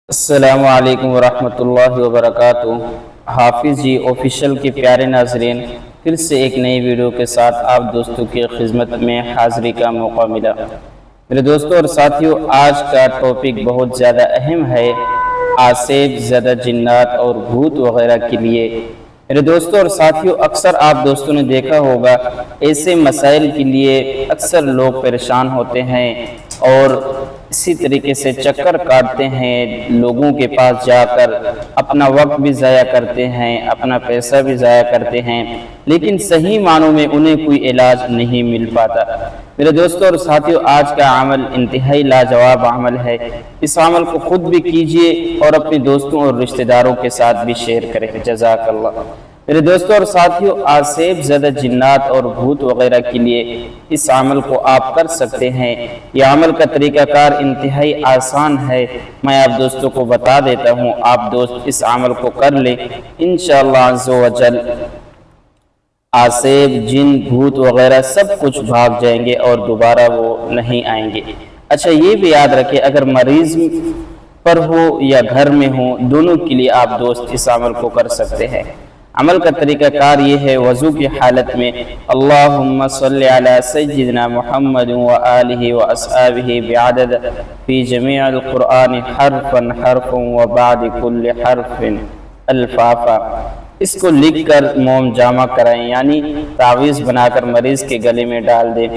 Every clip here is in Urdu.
السلام علیکم ورحمۃ اللہ وبرکاتہ۔ حافظ جی آفیشیل کے پیارے ناظرین، پھر سے ایک نئی ویڈیو کے ساتھ آپ دوستوں کی خدمت میں حاضری کا موقع ملا۔ میرے دوستوں اور ساتھیوں، آج کا ٹاپک بہت زیادہ اہم ہے، آسیب زدہ جنات اور بھوت وغیرہ کے لیے۔ میرے دوستوں اور ساتھیوں، اکثر آپ دوستوں نے دیکھا ہوگا ایسے مسائل کے لیے اکثر لوگ پریشان ہوتے ہیں اور اسی طریقے سے چکر کاٹتے ہیں، لوگوں کے پاس جا کر اپنا وقت بھی ضائع کرتے ہیں، اپنا پیسہ بھی ضائع کرتے ہیں، لیکن صحیح معنوں میں انہیں کوئی علاج نہیں مل پاتا۔ میرے دوستوں اور ساتھیوں، آج کا عمل انتہائی لاجواب عمل ہے۔ اس عمل کو خود بھی کیجئے اور اپنے دوستوں اور رشتہ داروں کے ساتھ بھی شیئر کریں۔ جزاک اللہ۔ میرے دوستوں اور ساتھیوں، آسیب زدہ جنات اور بھوت وغیرہ کے لیے اس عمل کو آپ کر سکتے ہیں۔ یہ عمل کا طریقہ کار انتہائی آسان ہے، میں آپ دوستوں کو بتا دیتا ہوں، آپ دوست اس عمل کو کر لیں، انشاءاللہ عز و جل آسیب جن بھوت وغیرہ سب کچھ بھاگ جائیں گے اور دوبارہ وہ نہیں آئیں گے۔ اچھا، یہ بھی یاد رکھیں، اگر مریض پر ہو یا گھر میں ہو، دونوں کے لیے آپ دوست اس عمل کو کر سکتے ہیں۔ عمل کا طریقہ کار یہ ہے، وضو کی حالت میں اللہم صلی علی سیدنا محمد وآلہ واصحابہ بعدد فی جمیع القرآن حرفا حرفا وبعد کل حرف الفافا، اس کو لکھ کر موم جامع کرائیں، یعنی تعویذ بنا کر مریض کے گلے میں ڈال دیں،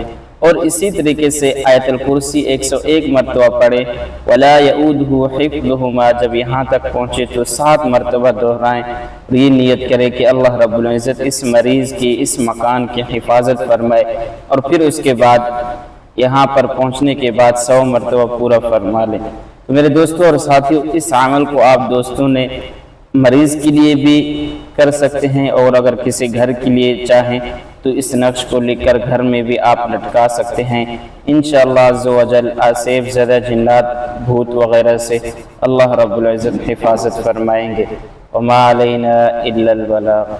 اور اسی طریقے سے آیت الکرسی 101 مرتبہ پڑھیں، ولا یعودہ حفظہما، جب یہاں تک پہنچے تو 7 مرتبہ دہرائیں، اور یہ نیت کریں کہ اللہ رب العزت اس مریض کی اس مکان کی حفاظت فرمائے، اور پھر اس کے بعد یہاں پر پہنچنے کے بعد 100 مرتبہ پورا فرما لیں۔ تو میرے دوستوں اور ساتھیوں، اس عمل کو آپ دوستوں نے مریض کے لیے بھی کر سکتے ہیں، اور اگر کسی گھر کے لیے چاہیں تو اس نقش کو لکھ کر گھر میں بھی آپ لٹکا سکتے ہیں۔ انشاءاللہ عز و جل آسیب زدہ جنات بھوت وغیرہ سے اللہ رب العزت حفاظت فرمائیں گے۔ وما علینا الا البلاغ۔